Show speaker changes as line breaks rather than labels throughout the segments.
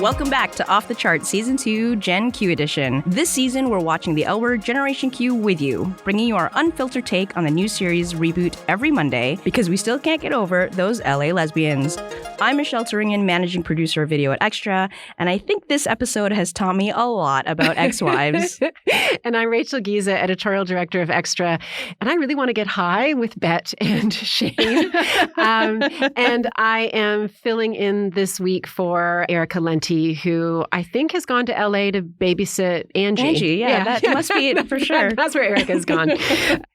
Welcome back to Off the Chart Season 2 Gen Q Edition. This season, we're watching the L Word Generation Q with you, bringing you our unfiltered take on the new series Reboot every Monday, because we still can't get over those LA lesbians. I'm Michelle Turingen, managing producer of video at Xtra, and I think this episode has taught me a lot about ex-wives.
And I'm Rachel Giza, editorial director of Xtra, and I really want to get high with Bette and Shane. And I am filling in this week for Erica Lenti, who I think has gone to LA to babysit Angie.
Yeah, that must be it for sure.
That's where Erica's gone.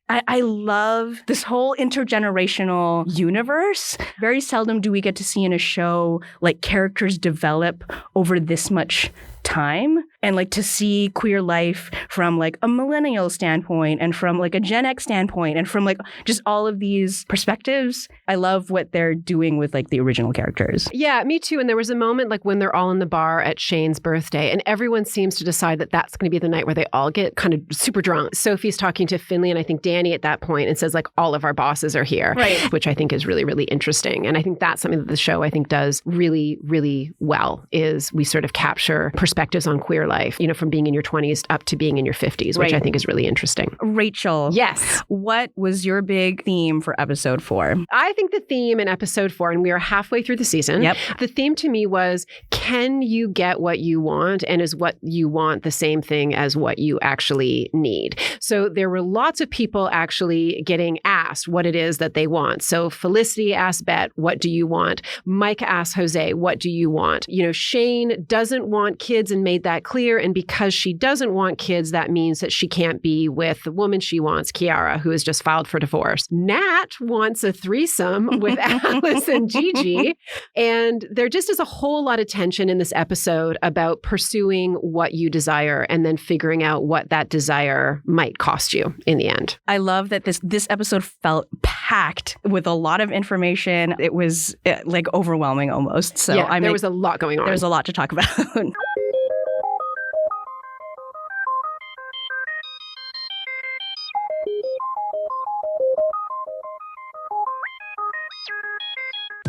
I love this whole intergenerational universe. Very seldom do we get to see in a show like characters develop over this much time, and like to see queer life from like a millennial standpoint and from like a Gen X standpoint and from like just all of these perspectives. I love what they're doing with like the original characters.
Yeah, me too. And there was a moment like when they're all in the bar at Shane's birthday and everyone seems to decide that that's going to be the night where they all get kind of super drunk. Sophie's talking to Finley and I think Dani at that point and says like all of our bosses are here,
right?
Which I think is really, really interesting. And I think that's something that the show I think does really, really well, is we sort of capture perspectives on queer life, you know, from being in your 20s up to being in your 50s, which I think is really interesting.
Rachel.
Yes.
What was your big theme for episode 4?
I think the theme in episode 4, and we are halfway through the season.
Yep.
The theme to me was, can you get what you want? And is what you want the same thing as what you actually need? So there were lots of people actually getting asked what it is that they want. So Felicity asked Bette, what do you want? Micah asked Jose, what do you want? You know, Shane doesn't want kids and made that clear. And because she doesn't want kids, that means that she can't be with the woman she wants, Quiara, who has just filed for divorce. Nat wants a threesome with Alice and Gigi. And there just is a whole lot of tension in this episode about pursuing what you desire and then figuring out what that desire might cost you in the end.
I love that this episode felt packed with a lot of information. It was like overwhelming almost. So
yeah, there was a lot going on.
There's a lot to talk about.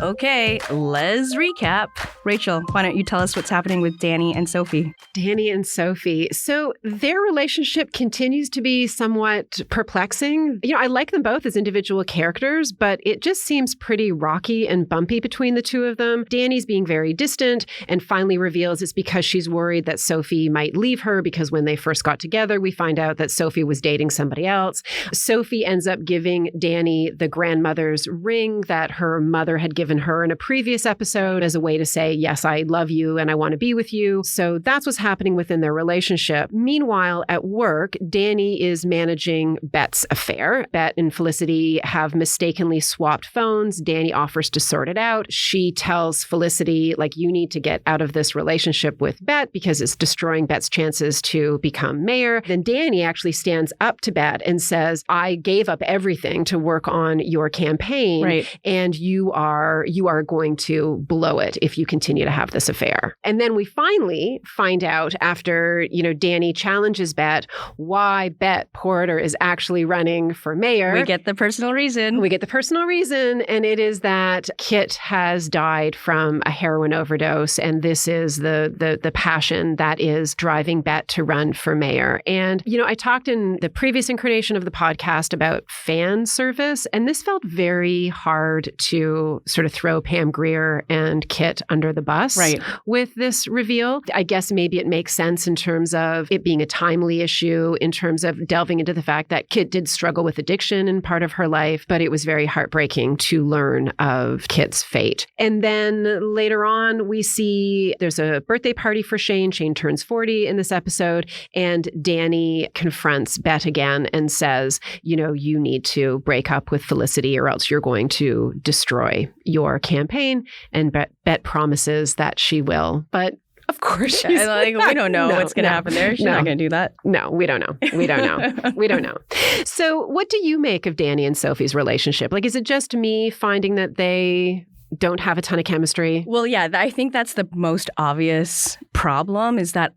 Okay, let's recap. Rachel, why don't you tell us what's happening with Dani and Sophie?
Dani and Sophie. So their relationship continues to be somewhat perplexing. You know, I like them both as individual characters, but it just seems pretty rocky and bumpy between the two of them. Dani's being very distant and finally reveals it's because she's worried that Sophie might leave her, because when they first got together, we find out that Sophie was dating somebody else. Sophie ends up giving Dani the grandmother's ring that her mother had given her in a previous episode as a way to say, yes, I love you and I want to be with you. So that's what's happening within their relationship. Meanwhile, at work, Dani is managing Bette's affair. Bette and Felicity have mistakenly swapped phones. Dani offers to sort it out. She tells Felicity, like, you need to get out of this relationship with Bette because it's destroying Bette's chances to become mayor. Then Dani actually stands up to Bette and says, I gave up everything to work on your campaign,
right,
and you are going to blow it if you continue to have this affair. And then we finally find out after, you know, Dani challenges Bette why Bette Porter is actually running for mayor.
We get the personal reason.
And it is that Kit has died from a heroin overdose, and this is the passion that is driving Bette to run for mayor. And, you know, I talked in the previous incarnation of the podcast about fan service, and this felt very hard to sort of throw Pam Grier and Kit under the bus,
right,
with this reveal. I guess maybe it makes sense in terms of it being a timely issue, in terms of delving into the fact that Kit did struggle with addiction in part of her life, but it was very heartbreaking to learn of Kit's fate. And then later on, we see there's a birthday party for Shane. Shane turns 40 in this episode, and Dani confronts Bette again and says, you know, you need to break up with Felicity or else you're going to destroy your campaign. And Bette promises that she will. But of course, she's
like, we don't know what's going to happen there. She's not going to do that.
No, we don't know. We don't know. So what do you make of Dani and Sophie's relationship? Like, is it just me finding that they don't have a ton of chemistry?
Well, yeah, I think that's the most obvious problem, is that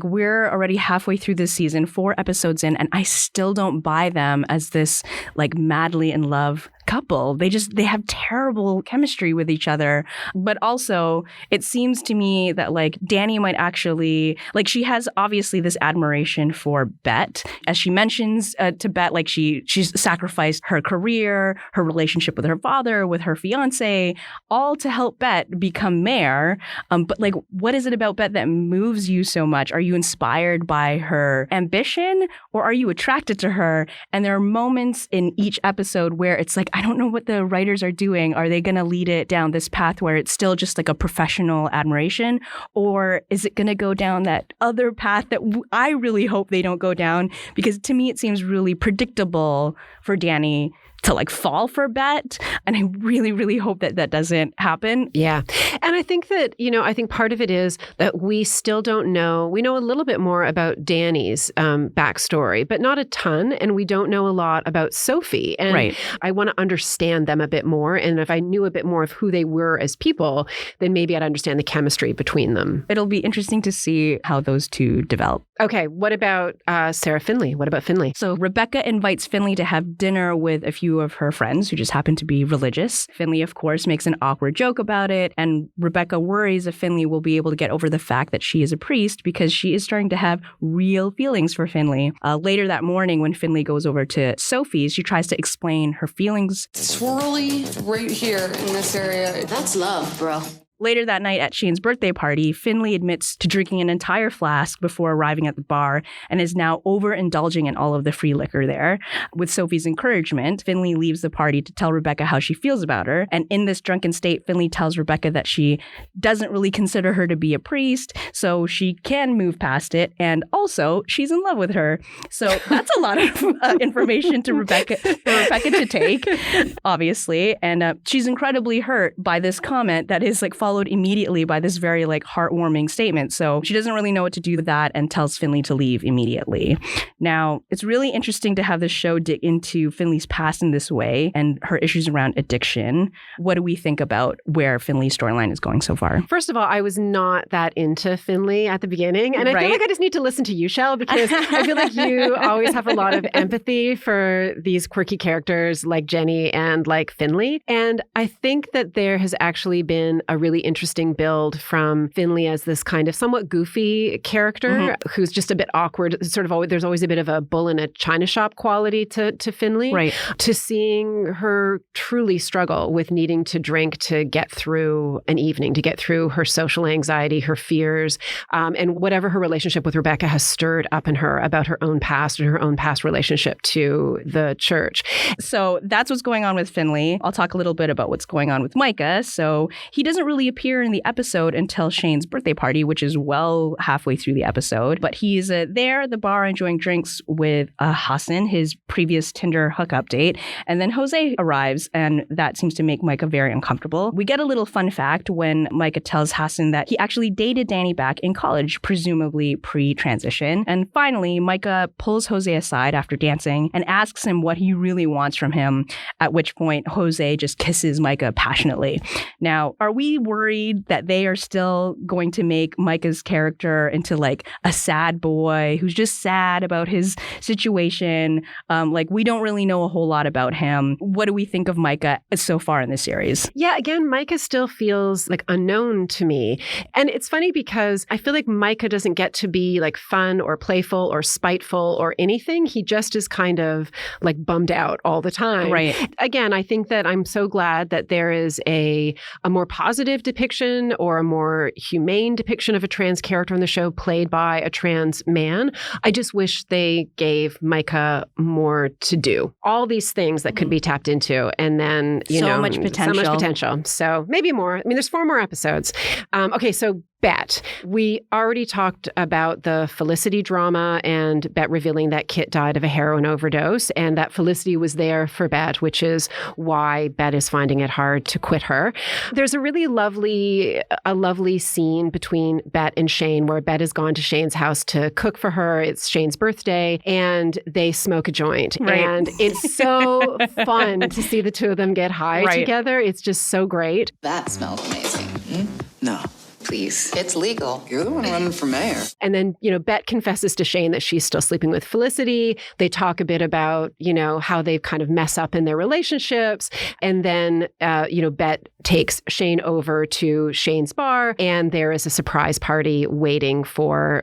we're already halfway through this season, 4 episodes in, and I still don't buy them as this like madly in love couple. They have terrible chemistry with each other. But also, it seems to me that like Dani might actually, like she has obviously this admiration for Bette. As she mentions to Bette, like she's sacrificed her career, her relationship with her father, with her fiance, all to help Bette become mayor. But like, what is it about Bette that moves you so much? Are you inspired by her ambition, or are you attracted to her? And there are moments in each episode where it's like, I don't know what the writers are doing. Are they going to lead it down this path where it's still just like a professional admiration? Or is it going to go down that other path that I really hope they don't go down? Because to me, it seems really predictable for Dani to like fall for Bette. And I really, really hope that that doesn't happen.
Yeah. And I think that, I think part of it is that we still don't know. We know a little bit more about Dani's backstory, but not a ton. And we don't know a lot about Sophie. And
right.
I want to understand them a bit more. And if I knew a bit more of who they were as people, then maybe I'd understand the chemistry between them.
It'll be interesting to see how those two develop.
Okay. What about Sarah Finley? What about Finley?
So Rebecca invites Finley to have dinner with a few of her friends who just happen to be religious. Finley, of course, makes an awkward joke about it, and Rebecca worries if Finley will be able to get over the fact that she is a priest because she is starting to have real feelings for Finley. Later that morning, when Finley goes over to Sophie's, she tries to explain her feelings.
Swirly right here in this area. That's love, bro.
Later that night at Shane's birthday party, Finley admits to drinking an entire flask before arriving at the bar and is now overindulging in all of the free liquor there. With Sophie's encouragement, Finley leaves the party to tell Rebecca how she feels about her. And in this drunken state, Finley tells Rebecca that she doesn't really consider her to be a priest, so she can move past it. And also, she's in love with her. So that's a lot of information for Rebecca to take, obviously. And she's incredibly hurt by this comment that is like followed immediately by this very like heartwarming statement. So she doesn't really know what to do with that and tells Finley to leave immediately. Now, it's really interesting to have this show dig into Finley's past in this way and her issues around addiction. What do we think about where Finley's storyline is going so far?
First of all, I was not that into Finley at the beginning. And I feel like I just need to listen to you, Shell, because I feel like you always have a lot of empathy for these quirky characters like Jenny and like Finley. And I think that there has actually been a really interesting build from Finley as this kind of somewhat goofy character who's just a bit awkward. There's always a bit of a bull in a china shop quality to Finley.
Right.
To seeing her truly struggle with needing to drink to get through an evening, to get through her social anxiety, her fears, and whatever her relationship with Rebecca has stirred up in her about her own past and her own past relationship to the church.
So that's what's going on with Finley. I'll talk a little bit about what's going on with Micah. So he doesn't really appear in the episode until Shane's birthday party, which is well halfway through the episode. But he's there at the bar enjoying drinks with Hassan, his previous Tinder hookup date. And then Jose arrives, and that seems to make Micah very uncomfortable. We get a little fun fact when Micah tells Hassan that he actually dated Dani back in college, presumably pre-transition. And finally, Micah pulls Jose aside after dancing and asks him what he really wants from him, at which point Jose just kisses Micah passionately. Now, are we worried that they are still going to make Micah's character into like a sad boy who's just sad about his situation? Like, we don't really know a whole lot about him. What do we think of Micah so far in this series?
Yeah, again, Micah still feels like unknown to me. And it's funny because I feel like Micah doesn't get to be like fun or playful or spiteful or anything. He just is kind of like bummed out all the time.
Right.
Again, I think that I'm so glad that there is a more positive depiction or a more humane depiction of a trans character in the show played by a trans man. I just wish they gave Micah more to do. All these things that could be tapped into, and then,
so much potential.
So maybe more. I mean, there's 4 more episodes. Okay, so Bette. We already talked about the Felicity drama and Bette revealing that Kit died of a heroin overdose and that Felicity was there for Bette, which is why Bette is finding it hard to quit her. There's a really lovely scene between Bette and Shane where Bette has gone to Shane's house to cook for her. It's Shane's birthday and they smoke a joint.
Right.
And it's so fun to see the two of them get high together. It's just so great.
That smells amazing. No. Please. It's legal.
You're the one running for mayor.
And then, Bette confesses to Shane that she's still sleeping with Felicity. They talk a bit about, how they've kind of mess up in their relationships. And then, Bette takes Shane over to Shane's bar, and there is a surprise party waiting for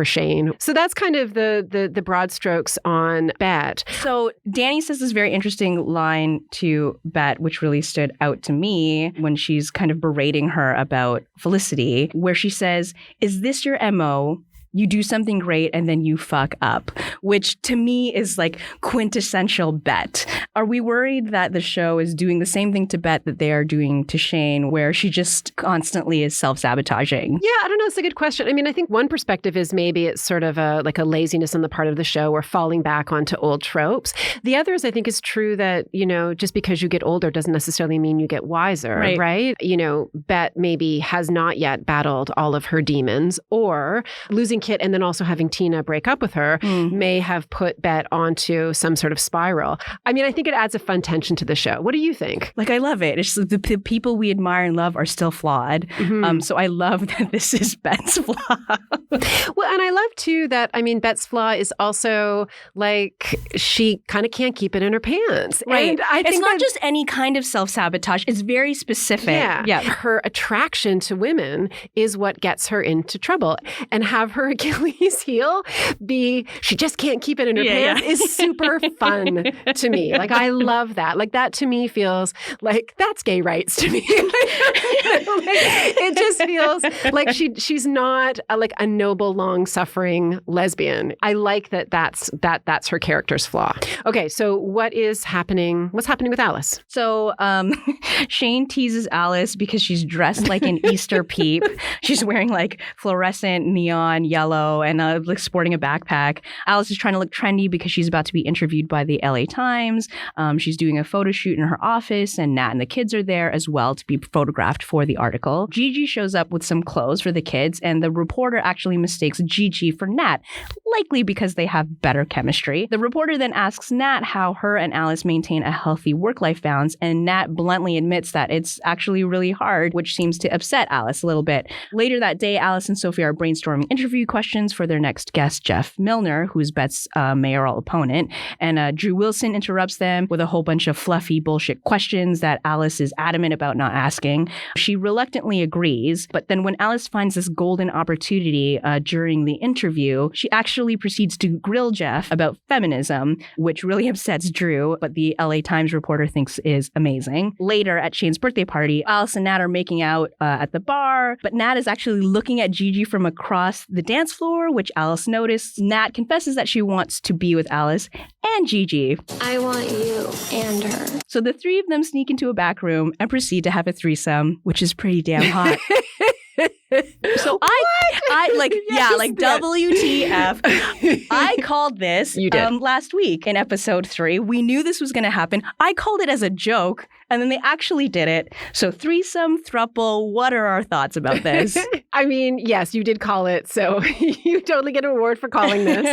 Shane. So that's kind of the broad strokes on Bette.
So Dani says this very interesting line to Bette, which really stood out to me when she's kind of berating her about Felicity, where she says, "Is this your MO? You do something great and then you fuck up," which to me is like quintessential Bette. Are we worried that the show is doing the same thing to Bette that they are doing to Shane, where she just constantly is self-sabotaging?
Yeah, I don't know. It's a good question. I mean, I think one perspective is maybe it's sort of a laziness on the part of the show or falling back onto old tropes. The other is, I think, is true that, just because you get older doesn't necessarily mean you get wiser, right? Bette maybe has not yet battled all of her demons, or losing Kit and then also having Tina break up with her may have put Bette onto some sort of spiral. I mean, I think it adds a fun tension to the show. What do you think?
Like, I love it. It's just the people we admire and love are still flawed. So I love that this is Bette's flaw.
Well, and I love too that, Bette's flaw is also like she kind of can't keep it in her pants.
Right.
And I think
it's not just any kind of self-sabotage. It's very specific.
Yeah. Her attraction to women is what gets her into trouble. And have her Achilles heel be she just can't keep it in her pants is super fun to me. Like, I love that. Like, that to me feels like that's gay rights to me. It just feels like she's not a noble, long-suffering lesbian. I like that's her character's flaw. Okay, so what's happening with Alice?
So Shane teases Alice because she's dressed like an Easter peep. She's wearing like fluorescent neon yellow and sporting a backpack. Alice is trying to look trendy because she's about to be interviewed by the LA Times. She's doing a photo shoot in her office, and Nat and the kids are there as well to be photographed for the article. Gigi shows up with some clothes for the kids, and the reporter actually mistakes Gigi for Nat, likely because they have better chemistry. The reporter then asks Nat how her and Alice maintain a healthy work-life balance, and Nat bluntly admits that it's actually really hard, which seems to upset Alice a little bit. Later that day, Alice and Sophie are brainstorming interview questions for their next guest, Jeff Milner, who's Bette's mayoral opponent. And Drew Wilson interrupts them with a whole bunch of fluffy bullshit questions that Alice is adamant about not asking. She reluctantly agrees, but then when Alice finds this golden opportunity during the interview, she actually proceeds to grill Jeff about feminism, which really upsets Drew, but the LA Times reporter thinks is amazing. Later, at Shane's birthday party, Alice and Nat are making out at the bar, but Nat is actually looking at Gigi from across the dance floor, which Alice noticed. Nat confesses that she wants to be with Alice and Gigi.
I want you and her.
So the three of them sneak into a back room and proceed to have a threesome, which is pretty damn hot. So I like, yes, like WTF. I called this last week in episode 3. We knew this was going to happen. I called it as a joke, and then they actually did it. So threesome, throuple, what are our thoughts about this?
I mean, yes, you did call it, so you totally get an award for calling this.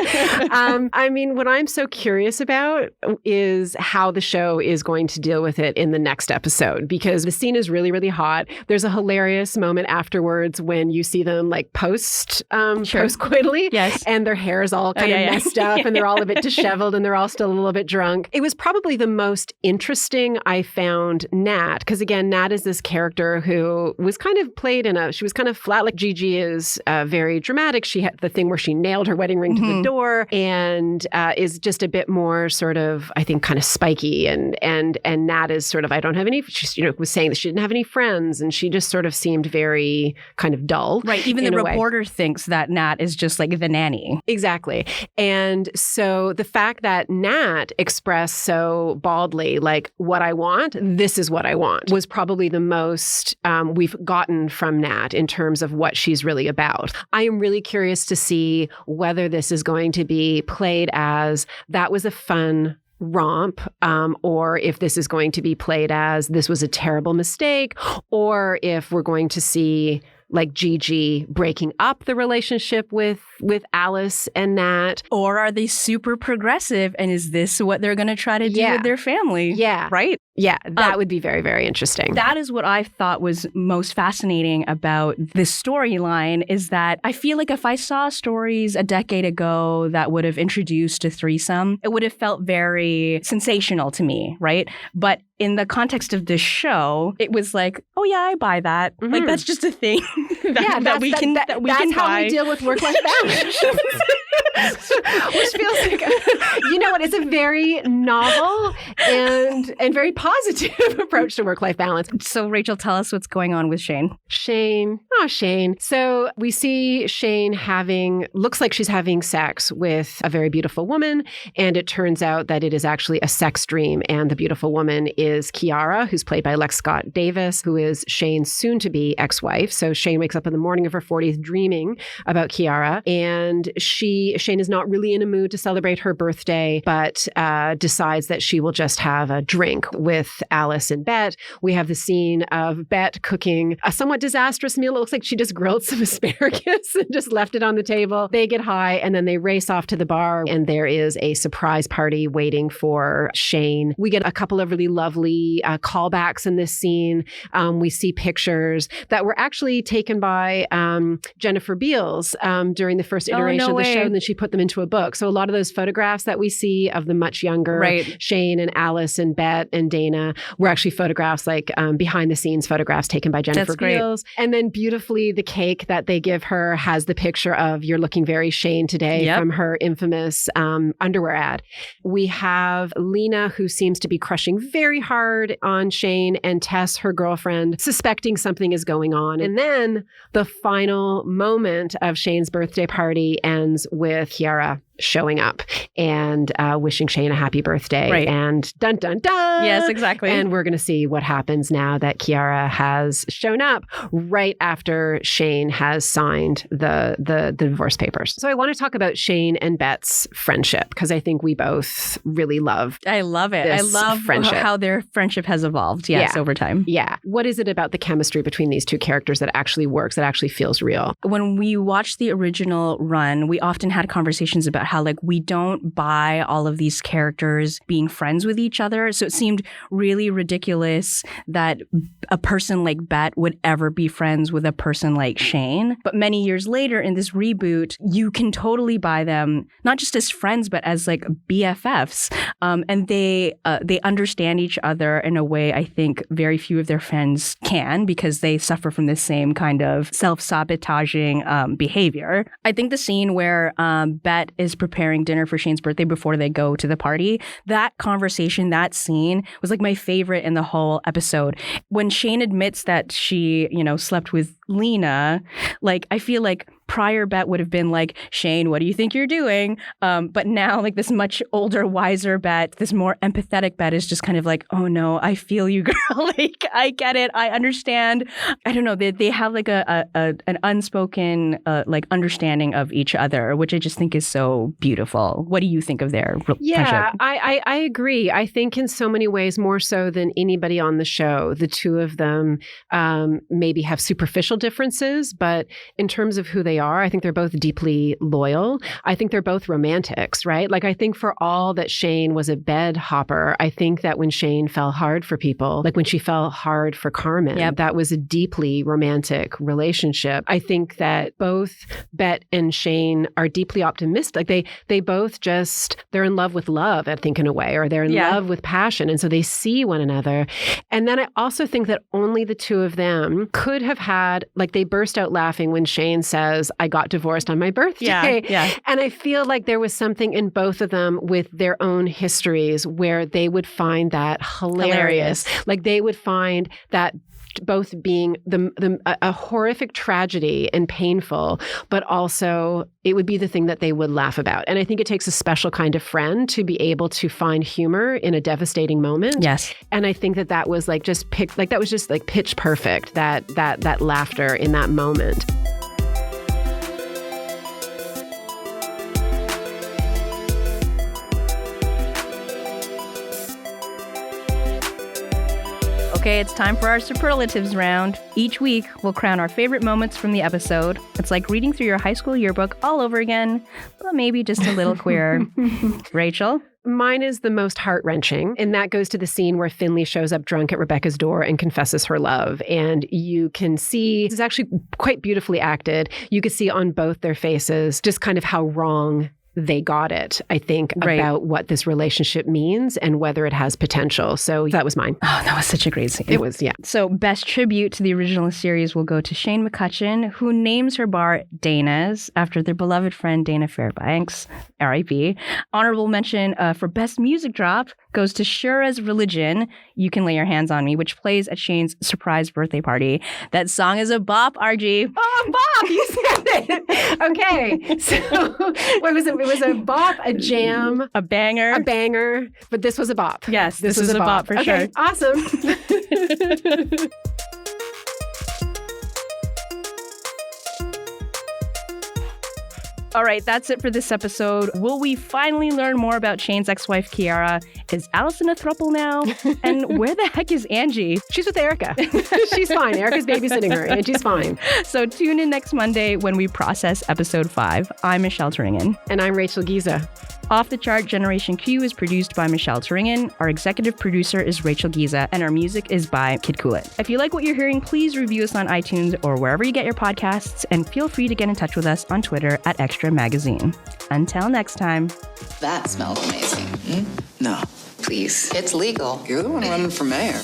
I mean, what I'm so curious about is how the show is going to deal with it in the next episode, because the scene is really, really hot. There's a hilarious moment afterwards when you see them like post-coitally,
yes,
and their hair is all kind of messed up and they're all a bit disheveled and they're all still a little bit drunk. It was probably the most interesting I found Nat, because again, Nat is this character who was kind of played she was kind of flat. Like Gigi is very dramatic. She had the thing where she nailed her wedding ring to the door, and is just a bit more sort of, I think, kind of spiky. And Nat is sort of, I don't have any, she was saying that she didn't have any friends, and she just sort of seemed very kind of dull.
Right. Even the reporter thinks that Nat is just like the nanny.
Exactly. And so the fact that Nat expressed so baldly, like, what I want, this is what I want, was probably the most we've gotten from Nat in terms of what she's really about. I am really curious to see whether this is going to be played as that was a fun romp, or if this is going to be played as this was a terrible mistake, or if we're going to see like Gigi breaking up the relationship with Alice and Nat.
Or are they super progressive, and is this what they're going to try to do with their family?
Yeah.
Right?
Yeah, that would be very, very interesting.
That is what I thought was most fascinating about this storyline, is that I feel like if I saw stories a decade ago that would have introduced a threesome, it would have felt very sensational to me, right? But in the context of this show, it was like, oh yeah, I buy that. Mm-hmm. Like that's just a thing that we can buy.
That's how we deal with work-life balance. Which feels like, you know what, it's a very novel and very positive approach to work-life balance.
So Rachel, tell us what's going on with Shane.
Shane. So we see Shane looks like she's having sex with a very beautiful woman, and it turns out that it is actually a sex dream, and the beautiful woman is Quiara, who's played by Lex Scott Davis, who is Shane's soon-to-be ex-wife. So Shane wakes up in the morning of her 40th dreaming about Quiara, and Shane is not really in a mood to celebrate her birthday, but decides that she will just have a drink with Alice and Bette. We have the scene of Bette cooking a somewhat disastrous meal. It looks like she just grilled some asparagus and just left it on the table. They get high and then they race off to the bar, and there is a surprise party waiting for Shane. We get a couple of really lovely callbacks in this scene. We see pictures that were actually taken by Jennifer Beals during the first iteration of the show, and then she put them into a book. So a lot of those photographs that we see of the much younger Shane and Alice and Bette and Dana were actually photographs, like behind the scenes photographs taken by Jennifer Beals. And then beautifully, the cake that they give her has the picture of "You're looking very Shane today" from her infamous underwear ad. We have Lena, who seems to be crushing very hard on Shane, and Tess, her girlfriend, suspecting something is going on. And then the final moment of Shane's birthday party ends with Quiara showing up and wishing Shane a happy birthday. And dun, dun, dun.
Yes, exactly.
And we're going to see what happens now that Quiara has shown up right after Shane has signed the divorce papers. So I want to talk about Shane and Bette's friendship, because I think we both really love it. I love friendship.
How their friendship has evolved, over time.
Yeah. What is it about the chemistry between these two characters that actually works, that actually feels real?
When we watched the original run, we often had conversations about how we don't buy all of these characters being friends with each other. So it seemed really ridiculous that a person like Bette would ever be friends with a person like Shane. But many years later in this reboot, you can totally buy them, not just as friends, but as like BFFs. And they understand each other in a way I think very few of their friends can, because they suffer from the same kind of self-sabotaging behavior. I think the scene where Bette is preparing dinner for Shane's birthday before they go to the party, that conversation, that scene was like my favorite in the whole episode. When Shane admits that she, slept with Lena, I feel like prior Bette would have been like, Shane, what do you think you're doing? But now this much older, wiser Bette, this more empathetic Bette is just kind of like, oh no, I feel you, girl. I get it. I understand. I don't know. They have an unspoken understanding of each other, which I just think is so beautiful. What do you think of their friendship?
Yeah, I agree. I think in so many ways, more so than anybody on the show, the two of them maybe have superficial differences, but in terms of who they are, I think they're both deeply loyal. I think they're both romantics, right? I think for all that Shane was a bed hopper, I think that when Shane fell hard for people, when she fell hard for Carmen, that was a deeply romantic relationship. I think that both Bette and Shane are deeply optimistic. They both they're in love with love, I think, in a way, or they're in love with passion. And so they see one another. And then I also think that only the two of them could have had, they burst out laughing when Shane says, I got divorced on my birthday.
Yeah.
And I feel like there was something in both of them with their own histories where they would find that hilarious. They would find that both being a horrific tragedy and painful, but also it would be the thing that they would laugh about. And I think it takes a special kind of friend to be able to find humor in a devastating moment.
Yes.
And I think that was pitch perfect, that laughter in that moment.
Okay, it's time for our superlatives round. Each week, we'll crown our favorite moments from the episode. It's like reading through your high school yearbook all over again, but maybe just a little queer. Rachel?
mine is the most heart-wrenching, and that goes to the scene where Finley shows up drunk at Rebecca's door and confesses her love. And you can see, this is actually quite beautifully acted, you can see on both their faces just kind of how wrong they got it, I think, about what this relationship means and whether it has potential. So that was mine.
Oh, that was such a great scene.
It was, yeah.
So best tribute to the original series will go to Shane McCutcheon, who names her bar Dana's after their beloved friend Dana Fairbanks, R.I.P. Honorable mention for best music drop goes to Suarez Religion, You Can Lay Your Hands on Me, which plays at Shane's surprise birthday party. That song is a bop, RG.
Oh, bop! You said it. Okay. So what was it? It was a bop, a jam.
A banger.
A banger. But this was a bop.
Yes, this was a bop for sure.
Awesome.
All right, that's it for this episode. Will we finally learn more about Shane's ex-wife, Quiara? Is Allison a throuple now? And where the heck is Angie?
She's with Erica. She's fine. Erica's babysitting her. Angie's fine.
So tune in next Monday when we process episode 5. I'm Michelle Turingen.
And I'm Rachel Giza.
Off the Chart Generation Q is produced by Michelle Turingen. Our executive producer is Rachel Giza, and our music is by Kid Coolit. If you like what you're hearing, please review us on iTunes or wherever you get your podcasts, and feel free to get in touch with us on Twitter at Xtra Magazine. Until next time.
That smells amazing.
No.
Please. It's legal.
You're the one running for mayor.